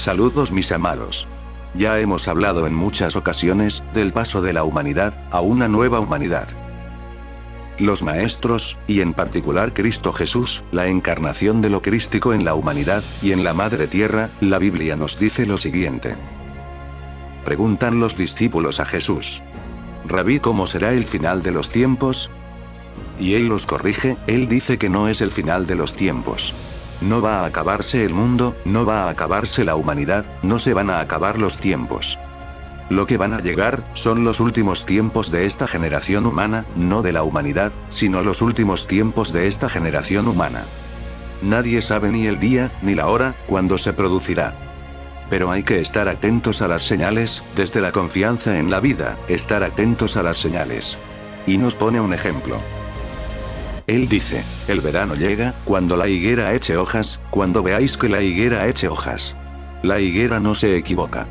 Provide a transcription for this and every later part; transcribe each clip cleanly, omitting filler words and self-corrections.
Saludos mis amados. Ya hemos hablado en muchas ocasiones del paso de la humanidad a una nueva humanidad. Los maestros, y en particular Cristo Jesús, la encarnación de lo crístico en la humanidad, y en la Madre Tierra, la Biblia nos dice lo siguiente. Preguntan los discípulos a Jesús: Rabí, ¿cómo será el final de los tiempos? Y él los corrige, él dice que no es el final de los tiempos. No va a acabarse el mundo, no va a acabarse la humanidad, no se van a acabar los tiempos. Lo que van a llegar, son los últimos tiempos de esta generación humana, no de la humanidad, sino los últimos tiempos de esta generación humana. Nadie sabe ni el día, ni la hora, cuándo se producirá. Pero hay que estar atentos a las señales, desde la confianza en la vida, estar atentos a las señales. Y nos pone un ejemplo. Él dice, el verano llega, cuando la higuera eche hojas, cuando veáis que la higuera eche hojas. La higuera no se equivoca.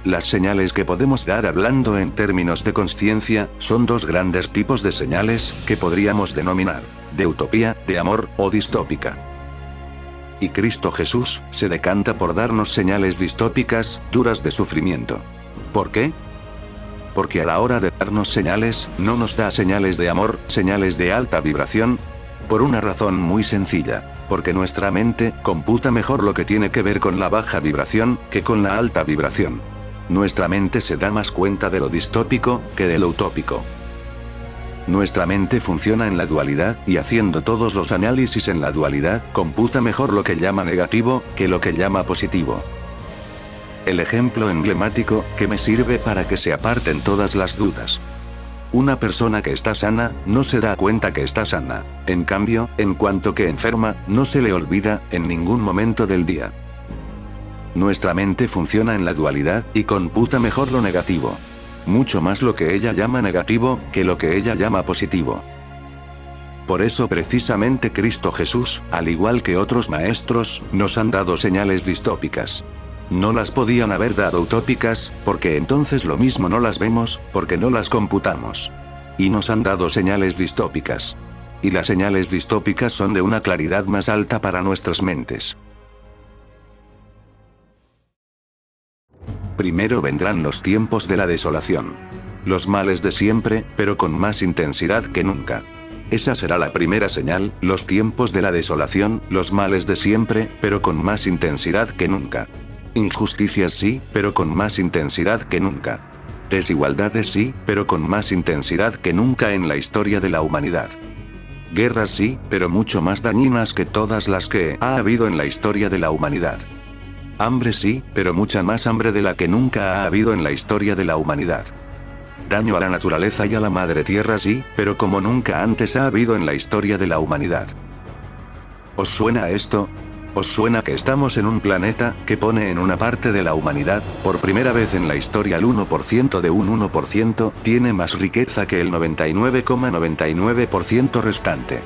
Las señales que podemos dar hablando en términos de consciencia, son dos grandes tipos de señales, que podríamos denominar, de utopía, de amor, o distópica. Y Cristo Jesús, se decanta por darnos señales distópicas, duras de sufrimiento. ¿Por qué? Porque a la hora de darnos señales, no nos da señales de amor, señales de alta vibración. Por una razón muy sencilla, porque nuestra mente computa mejor lo que tiene que ver con la baja vibración, que con la alta vibración. Nuestra mente se da más cuenta de lo distópico, que de lo utópico. Nuestra mente funciona en la dualidad, y haciendo todos los análisis en la dualidad, computa mejor lo que llama negativo, que lo que llama positivo. El ejemplo emblemático, que me sirve para que se aparten todas las dudas. Una persona que está sana, no se da cuenta que está sana. En cambio, en cuanto que enferma, no se le olvida, en ningún momento del día. Nuestra mente funciona en la dualidad, y computa mejor lo negativo. Mucho más lo que ella llama negativo, que lo que ella llama positivo. Por eso precisamente Cristo Jesús, al igual que otros maestros, nos han dado señales distópicas. No las podían haber dado utópicas, porque entonces lo mismo no las vemos, porque no las computamos. Y nos han dado señales distópicas. Y las señales distópicas son de una claridad más alta para nuestras mentes. Primero vendrán los tiempos de la desolación. Los males de siempre, pero con más intensidad que nunca. Esa será la primera señal, los tiempos de la desolación, los males de siempre, pero con más intensidad que nunca. Injusticias sí, pero con más intensidad que nunca. Desigualdades sí, pero con más intensidad que nunca en la historia de la humanidad. Guerras sí, pero mucho más dañinas que todas las que ha habido en la historia de la humanidad. Hambre sí, pero mucha más hambre de la que nunca ha habido en la historia de la humanidad. Daño a la naturaleza y a la madre tierra sí, pero como nunca antes ha habido en la historia de la humanidad. ¿Os suena esto? ¿Os suena que estamos en un planeta, que pone en una parte de la humanidad, por primera vez en la historia el 1% de un 1%, tiene más riqueza que el 99,99% restante?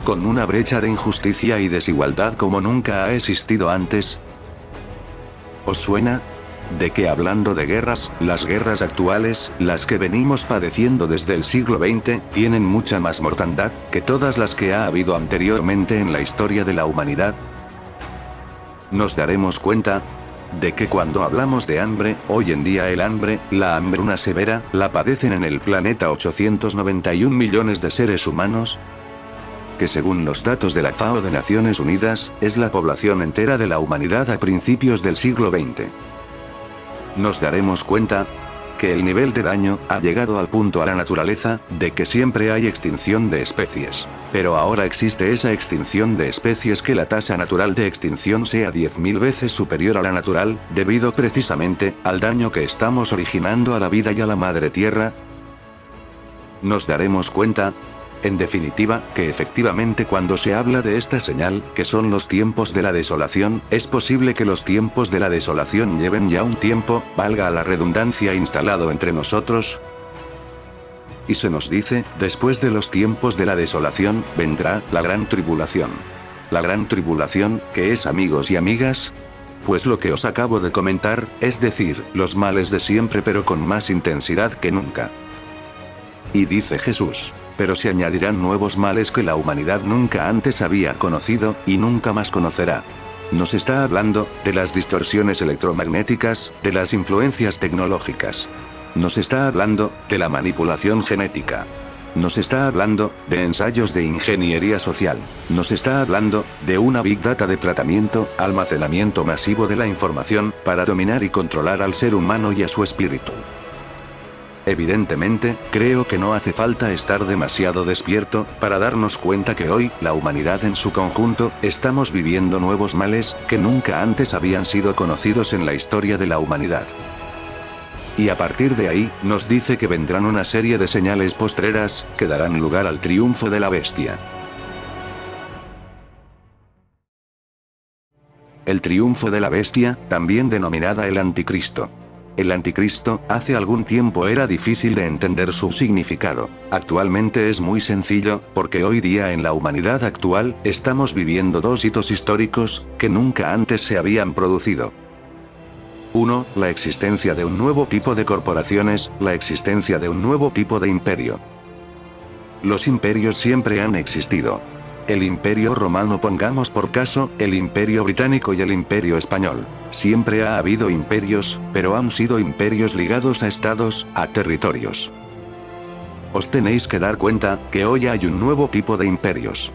Con una brecha de injusticia y desigualdad como nunca ha existido antes. ¿Os suena? De que hablando de guerras, las guerras actuales, las que venimos padeciendo desde el siglo XX, tienen mucha más mortandad, que todas las que ha habido anteriormente en la historia de la humanidad. Nos daremos cuenta de que cuando hablamos de hambre, hoy en día el hambre, la hambruna severa, la padecen en el planeta 891 millones de seres humanos, que según los datos de la FAO de Naciones Unidas, es la población entera de la humanidad a principios del siglo XX. Nos daremos cuenta que el nivel de daño ha llegado al punto a la naturaleza, de que siempre hay extinción de especies. Pero ahora existe esa extinción de especies que la tasa natural de extinción sea 10.000 veces superior a la natural, debido precisamente al daño que estamos originando a la vida y a la madre tierra. Nos daremos cuenta, en definitiva, que efectivamente cuando se habla de esta señal, que son los tiempos de la desolación, es posible que los tiempos de la desolación lleven ya un tiempo, valga la redundancia, instalado entre nosotros. Y se nos dice, después de los tiempos de la desolación, vendrá la gran tribulación. La gran tribulación, ¿qué es, amigos y amigas? Pues lo que os acabo de comentar, es decir, los males de siempre pero con más intensidad que nunca. Y dice Jesús, pero se añadirán nuevos males que la humanidad nunca antes había conocido, y nunca más conocerá. Nos está hablando de las distorsiones electromagnéticas, de las influencias tecnológicas. Nos está hablando de la manipulación genética. Nos está hablando de ensayos de ingeniería social. Nos está hablando de una Big Data de tratamiento, almacenamiento masivo de la información, para dominar y controlar al ser humano y a su espíritu. Evidentemente, creo que no hace falta estar demasiado despierto para darnos cuenta que hoy, la humanidad en su conjunto, estamos viviendo nuevos males que nunca antes habían sido conocidos en la historia de la humanidad. Y a partir de ahí, nos dice que vendrán una serie de señales postreras, que darán lugar al triunfo de la bestia. El triunfo de la bestia, también denominada el anticristo. El anticristo, hace algún tiempo era difícil de entender su significado. Actualmente es muy sencillo, porque hoy día en la humanidad actual, estamos viviendo dos hitos históricos, que nunca antes se habían producido. 1. La existencia de un nuevo tipo de corporaciones, la existencia de un nuevo tipo de imperio. Los imperios siempre han existido. El imperio romano, pongamos por caso, el imperio británico y el imperio español. Siempre ha habido imperios, pero han sido imperios ligados a estados, a territorios. Os tenéis que dar cuenta, que hoy hay un nuevo tipo de imperios.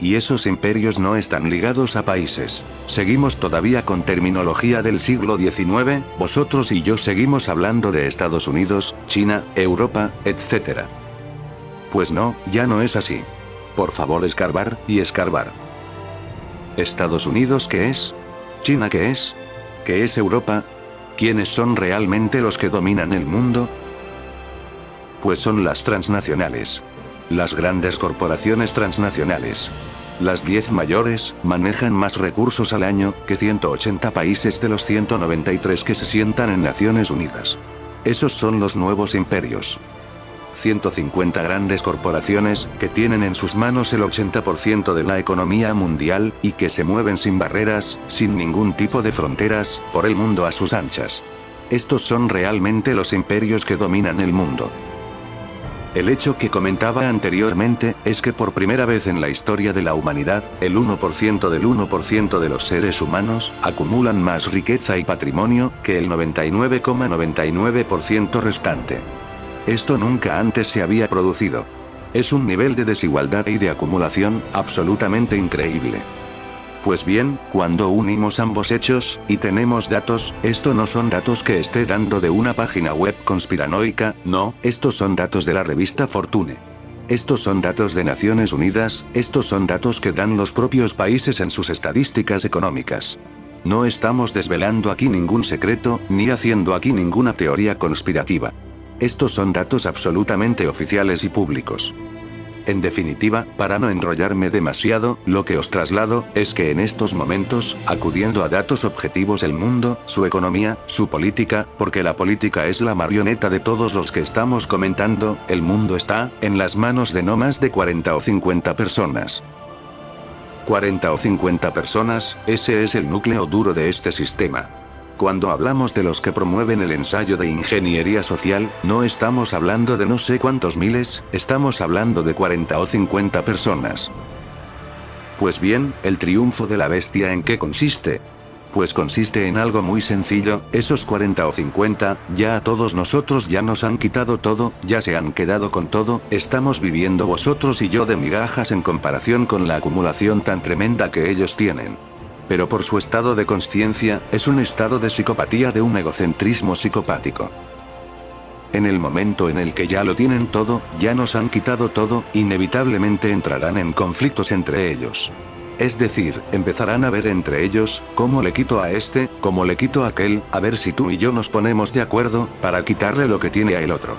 Y esos imperios no están ligados a países. Seguimos todavía con terminología del siglo XIX, vosotros y yo seguimos hablando de Estados Unidos, China, Europa, etc. Pues no, ya no es así. Por favor, escarbar, y escarbar. ¿Estados Unidos qué es? ¿China qué es? ¿Qué es Europa? ¿Quiénes son realmente los que dominan el mundo? Pues son las transnacionales. Las grandes corporaciones transnacionales. Las 10 mayores, manejan más recursos al año, que 180 países de los 193 que se sientan en Naciones Unidas. Esos son los nuevos imperios. 150 grandes corporaciones, que tienen en sus manos el 80% de la economía mundial, y que se mueven sin barreras, sin ningún tipo de fronteras, por el mundo a sus anchas. Estos son realmente los imperios que dominan el mundo. El hecho que comentaba anteriormente, es que por primera vez en la historia de la humanidad, el 1% del 1% de los seres humanos, acumulan más riqueza y patrimonio, que el 99,99% restante. Esto nunca antes se había producido. Es un nivel de desigualdad y de acumulación, absolutamente increíble. Pues bien, cuando unimos ambos hechos, y tenemos datos, esto no son datos que esté dando de una página web conspiranoica, no, estos son datos de la revista Fortune. Estos son datos de Naciones Unidas, estos son datos que dan los propios países en sus estadísticas económicas. No estamos desvelando aquí ningún secreto, ni haciendo aquí ninguna teoría conspirativa. Estos son datos absolutamente oficiales y públicos. En definitiva, para no enrollarme demasiado, lo que os traslado, es que en estos momentos, acudiendo a datos objetivos el mundo, su economía, su política, porque la política es la marioneta de todos los que estamos comentando, el mundo está, en las manos de no más de 40 o 50 personas. 40 o 50 personas, ese es el núcleo duro de este sistema. Cuando hablamos de los que promueven el ensayo de ingeniería social, no estamos hablando de no sé cuántos miles, estamos hablando de 40 o 50 personas. Pues bien, ¿el triunfo de la bestia en qué consiste? Pues consiste en algo muy sencillo, esos 40 o 50, ya a todos nosotros ya nos han quitado todo, ya se han quedado con todo, estamos viviendo vosotros y yo de migajas en comparación con la acumulación tan tremenda que ellos tienen. Pero por su estado de consciencia, es un estado de psicopatía, de un egocentrismo psicopático. En el momento en el que ya lo tienen todo, ya nos han quitado todo, inevitablemente entrarán en conflictos entre ellos. Es decir, empezarán a ver entre ellos, cómo le quito a este, cómo le quito a aquel, a ver si tú y yo nos ponemos de acuerdo, para quitarle lo que tiene a el otro.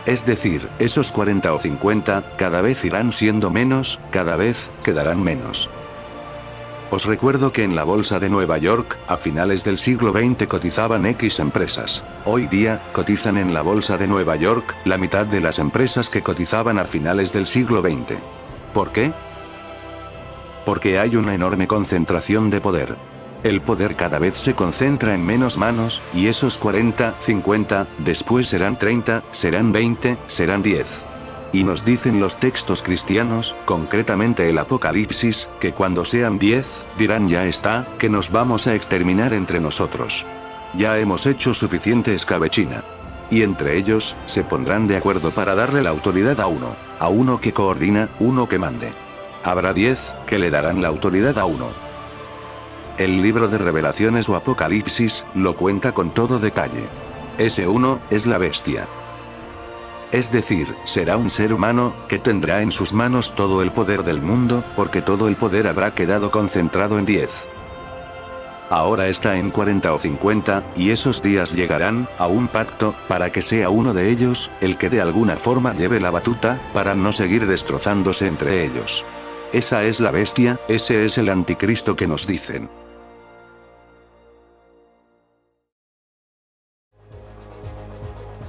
Es decir, esos 40 o 50, cada vez irán siendo menos, cada vez, quedarán menos. Os recuerdo que en la bolsa de Nueva York, a finales del siglo XX cotizaban X empresas. Hoy día, cotizan en la bolsa de Nueva York, la mitad de las empresas que cotizaban a finales del siglo XX. ¿Por qué? Porque hay una enorme concentración de poder. El poder cada vez se concentra en menos manos, y esos 40, 50, después serán 30, serán 20, serán 10. Y nos dicen los textos cristianos, concretamente el Apocalipsis, que cuando sean 10, dirán ya está, que nos vamos a exterminar entre nosotros. Ya hemos hecho suficiente escabechina. Y entre ellos, se pondrán de acuerdo para darle la autoridad a uno que coordina, uno que mande. Habrá 10, que le darán la autoridad a uno. El libro de Revelaciones o Apocalipsis, lo cuenta con todo detalle. Ese uno, es la bestia. Es decir, será un ser humano, que tendrá en sus manos todo el poder del mundo, porque todo el poder habrá quedado concentrado en 10. Ahora está en 40 o 50, y esos días llegarán, a un pacto, para que sea uno de ellos, el que de alguna forma lleve la batuta, para no seguir destrozándose entre ellos. Esa es la bestia, ese es el anticristo que nos dicen.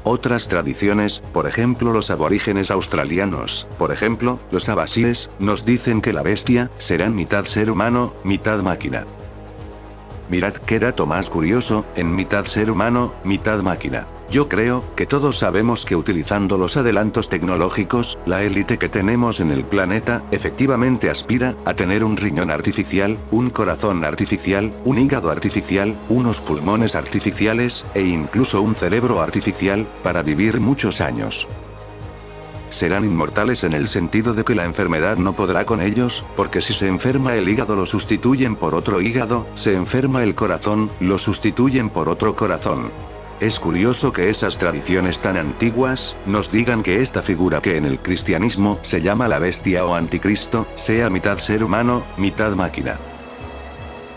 Otras tradiciones, por ejemplo los aborígenes australianos, por ejemplo, los abasíes, nos dicen que la bestia, será mitad ser humano, mitad máquina. Mirad qué dato más curioso, en mitad ser humano, mitad máquina. Yo creo, que todos sabemos que utilizando los adelantos tecnológicos, la élite que tenemos en el planeta, efectivamente aspira, a tener un riñón artificial, un corazón artificial, un hígado artificial, unos pulmones artificiales, e incluso un cerebro artificial, para vivir muchos años. Serán inmortales en el sentido de que la enfermedad no podrá con ellos, porque si se enferma el hígado lo sustituyen por otro hígado, se enferma el corazón, lo sustituyen por otro corazón. Es curioso que esas tradiciones tan antiguas, nos digan que esta figura que en el cristianismo se llama la bestia o anticristo, sea mitad ser humano, mitad máquina.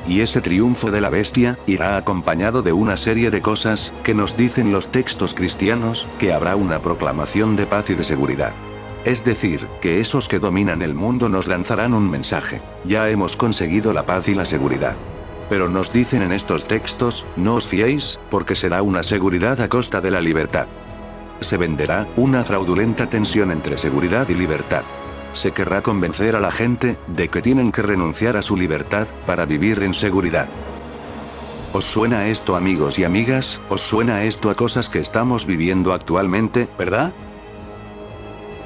Y ese triunfo de la bestia, irá acompañado de una serie de cosas, que nos dicen los textos cristianos, que habrá una proclamación de paz y de seguridad. Es decir, que esos que dominan el mundo nos lanzarán un mensaje: ya hemos conseguido la paz y la seguridad. Pero nos dicen en estos textos, no os fiéis, porque será una seguridad a costa de la libertad. Se venderá, una fraudulenta tensión entre seguridad y libertad. Se querrá convencer a la gente, de que tienen que renunciar a su libertad, para vivir en seguridad. ¿Os suena esto, amigos y amigas? ¿Os suena esto a cosas que estamos viviendo actualmente, verdad?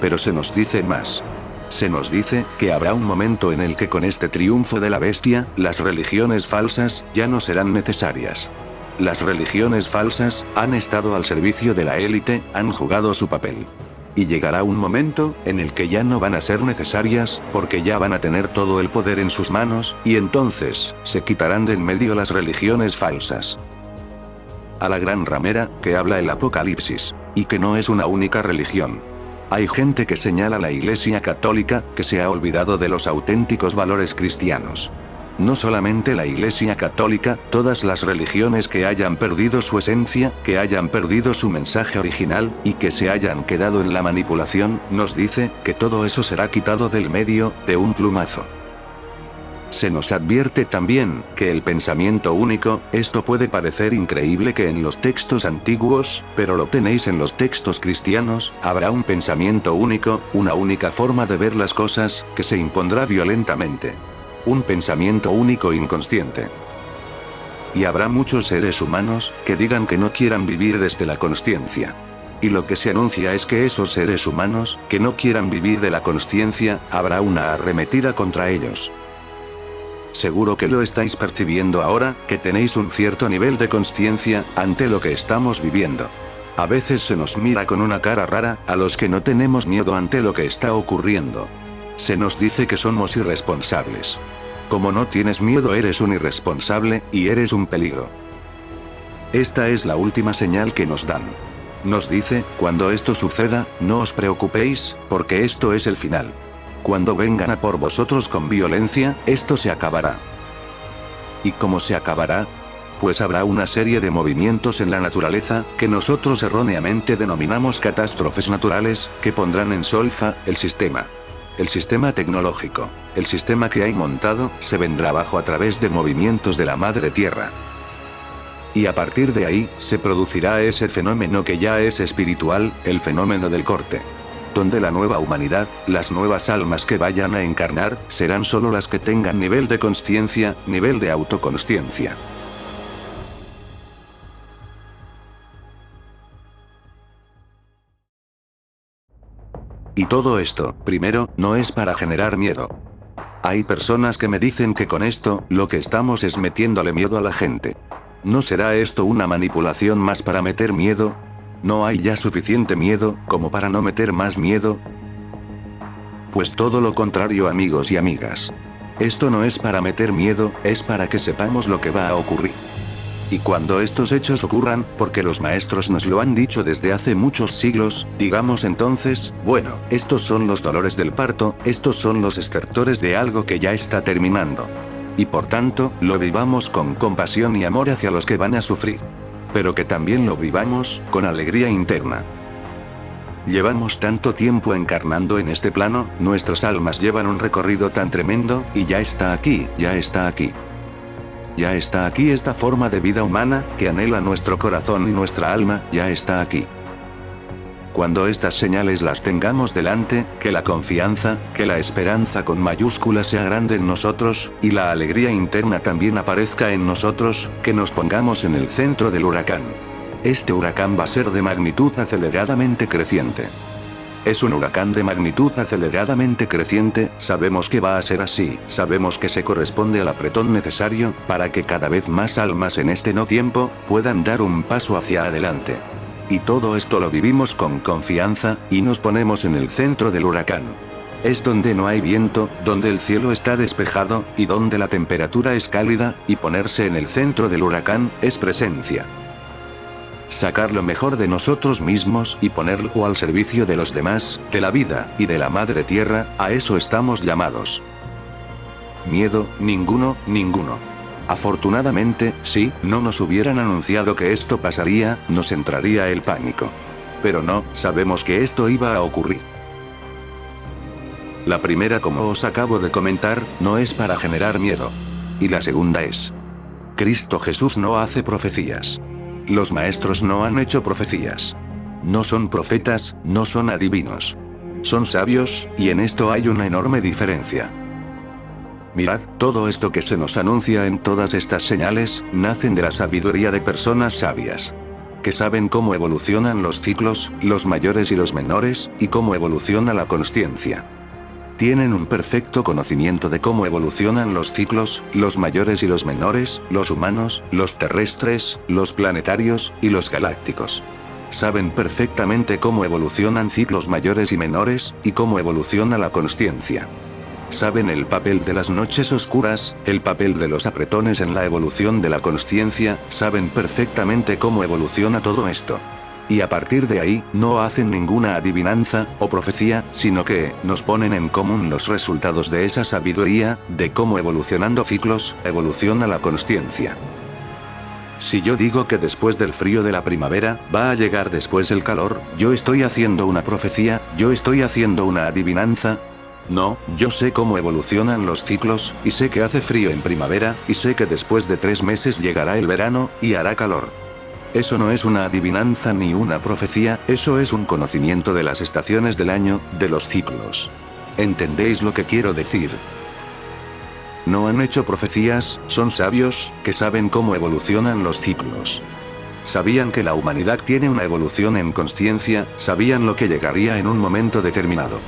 Pero se nos dice más. Se nos dice, que habrá un momento en el que con este triunfo de la bestia, las religiones falsas, ya no serán necesarias. Las religiones falsas, han estado al servicio de la élite, han jugado su papel. Y llegará un momento, en el que ya no van a ser necesarias, porque ya van a tener todo el poder en sus manos, y entonces, se quitarán de en medio las religiones falsas. A la gran ramera, que habla el Apocalipsis. Y que no es una única religión. Hay gente que señala a la Iglesia Católica, que se ha olvidado de los auténticos valores cristianos. No solamente la Iglesia Católica, todas las religiones que hayan perdido su esencia, que hayan perdido su mensaje original, y que se hayan quedado en la manipulación, nos dice, que todo eso será quitado del medio, de un plumazo. Se nos advierte también, que el pensamiento único, esto puede parecer increíble que en los textos antiguos, pero lo tenéis en los textos cristianos, habrá un pensamiento único, una única forma de ver las cosas, que se impondrá violentamente. Un pensamiento único inconsciente. Y habrá muchos seres humanos, que digan que no quieran vivir desde la consciencia. Y lo que se anuncia es que esos seres humanos, que no quieran vivir de la consciencia, habrá una arremetida contra ellos. Seguro que lo estáis percibiendo ahora, que tenéis un cierto nivel de consciencia, ante lo que estamos viviendo. A veces se nos mira con una cara rara, a los que no tenemos miedo ante lo que está ocurriendo. Se nos dice que somos irresponsables. Como no tienes miedo, eres un irresponsable, y eres un peligro. Esta es la última señal que nos dan. Nos dice, cuando esto suceda, no os preocupéis, porque esto es el final. Cuando vengan a por vosotros con violencia, esto se acabará. ¿Y cómo se acabará? Pues habrá una serie de movimientos en la naturaleza, que nosotros erróneamente denominamos catástrofes naturales, que pondrán en solfa el sistema. El sistema tecnológico, el sistema que hay montado, se vendrá abajo a través de movimientos de la madre tierra. Y a partir de ahí, se producirá ese fenómeno que ya es espiritual, el fenómeno del corte. Donde la nueva humanidad, las nuevas almas que vayan a encarnar, serán solo las que tengan nivel de consciencia, nivel de autoconsciencia. Y todo esto, primero, no es para generar miedo. Hay personas que me dicen que con esto, lo que estamos es metiéndole miedo a la gente. ¿No será esto una manipulación más para meter miedo? ¿No hay ya suficiente miedo, como para no meter más miedo? Pues todo lo contrario, amigos y amigas. Esto no es para meter miedo, es para que sepamos lo que va a ocurrir. Y cuando estos hechos ocurran, porque los maestros nos lo han dicho desde hace muchos siglos, digamos entonces, bueno, estos son los dolores del parto, estos son los estertores de algo que ya está terminando. Y por tanto, lo vivamos con compasión y amor hacia los que van a sufrir. Pero que también lo vivamos, con alegría interna. Llevamos tanto tiempo encarnando en este plano, nuestras almas llevan un recorrido tan tremendo, y ya está aquí, ya está aquí. Ya está aquí esta forma de vida humana, que anhela nuestro corazón y nuestra alma, ya está aquí. Cuando estas señales las tengamos delante, que la confianza, que la esperanza con mayúscula sea grande en nosotros, y la alegría interna también aparezca en nosotros, que nos pongamos en el centro del huracán. Este huracán va a ser de magnitud aceleradamente creciente. Es un huracán de magnitud aceleradamente creciente, sabemos que va a ser así, sabemos que se corresponde al apretón necesario, para que cada vez más almas en este no tiempo, puedan dar un paso hacia adelante. Y todo esto lo vivimos con confianza, y nos ponemos en el centro del huracán. Es donde no hay viento, donde el cielo está despejado, y donde la temperatura es cálida, y ponerse en el centro del huracán, es presencia. Sacar lo mejor de nosotros mismos y ponerlo al servicio de los demás, de la vida, y de la madre tierra, a eso estamos llamados. Miedo, ninguno, ninguno. Afortunadamente, si no nos hubieran anunciado que esto pasaría, nos entraría el pánico. Pero no, sabemos que esto iba a ocurrir. La primera, como os acabo de comentar, no es para generar miedo. Y la segunda es: Cristo Jesús no hace profecías. Los maestros no han hecho profecías. No son profetas, no son adivinos. Son sabios, y en esto hay una enorme diferencia. Mirad, todo esto que se nos anuncia en todas estas señales, nacen de la sabiduría de personas sabias. Que saben cómo evolucionan los ciclos, los mayores y los menores, y cómo evoluciona la consciencia. Tienen un perfecto conocimiento de cómo evolucionan los ciclos, los mayores y los menores, los humanos, los terrestres, los planetarios, y los galácticos. Saben perfectamente cómo evolucionan ciclos mayores y menores, y cómo evoluciona la consciencia. Saben el papel de las noches oscuras, el papel de los apretones en la evolución de la consciencia, saben perfectamente cómo evoluciona todo esto. Y a partir de ahí, no hacen ninguna adivinanza, o profecía, sino que, nos ponen en común los resultados de esa sabiduría, de cómo evolucionando ciclos, evoluciona la consciencia. Si yo digo que después del frío de la primavera, va a llegar después el calor, yo estoy haciendo una profecía, yo estoy haciendo una adivinanza. No, yo sé cómo evolucionan los ciclos, y sé que hace frío en primavera, y sé que después de 3 meses llegará el verano, y hará calor. Eso no es una adivinanza ni una profecía, eso es un conocimiento de las estaciones del año, de los ciclos. ¿Entendéis lo que quiero decir? No han hecho profecías, son sabios, que saben cómo evolucionan los ciclos. Sabían que la humanidad tiene una evolución en consciencia, sabían lo que llegaría en un momento determinado.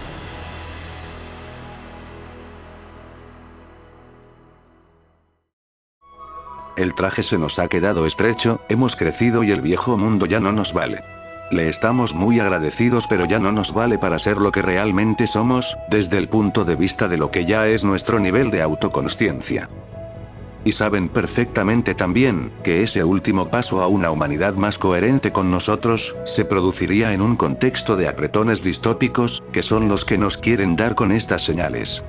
El traje se nos ha quedado estrecho, hemos crecido y el viejo mundo ya no nos vale. Le estamos muy agradecidos, pero ya no nos vale para ser lo que realmente somos, desde el punto de vista de lo que ya es nuestro nivel de autoconsciencia. Y saben perfectamente también, que ese último paso a una humanidad más coherente con nosotros, se produciría en un contexto de apretones distópicos, que son los que nos quieren dar con estas señales.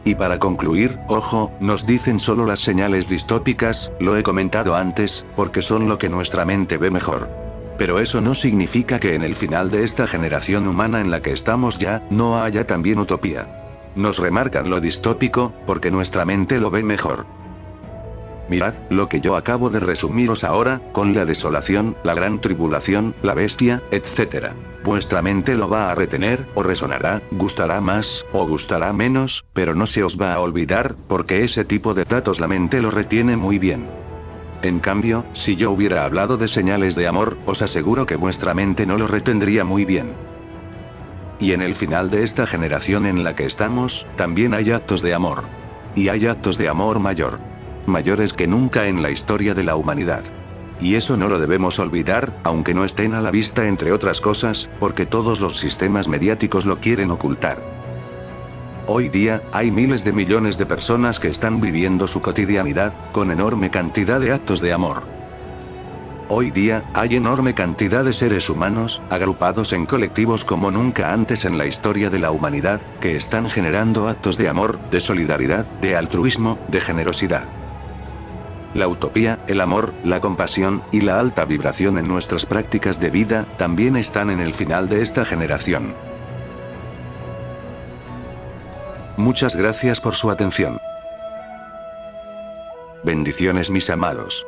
Y para concluir, ojo, nos dicen solo las señales distópicas, lo he comentado antes, porque son lo que nuestra mente ve mejor. Pero eso no significa que en el final de esta generación humana en la que estamos ya, no haya también utopía. Nos remarcan lo distópico, porque nuestra mente lo ve mejor. Mirad, lo que yo acabo de resumiros ahora, con la desolación, la gran tribulación, la bestia, etc. Vuestra mente lo va a retener, o resonará, gustará más, o gustará menos, pero no se os va a olvidar, porque ese tipo de datos la mente lo retiene muy bien. En cambio, si yo hubiera hablado de señales de amor, os aseguro que vuestra mente no lo retendría muy bien. Y en el final de esta generación en la que estamos, también hay actos de amor. Y hay actos de amor mayor. Mayores que nunca en la historia de la humanidad. Y eso no lo debemos olvidar, aunque no estén a la vista entre otras cosas, porque todos los sistemas mediáticos lo quieren ocultar. Hoy día, hay miles de millones de personas que están viviendo su cotidianidad, con enorme cantidad de actos de amor. Hoy día, hay enorme cantidad de seres humanos, agrupados en colectivos como nunca antes en la historia de la humanidad, que están generando actos de amor, de solidaridad, de altruismo, de generosidad. La utopía, el amor, la compasión, y la alta vibración en nuestras prácticas de vida, también están en el final de esta generación. Muchas gracias por su atención. Bendiciones mis amados.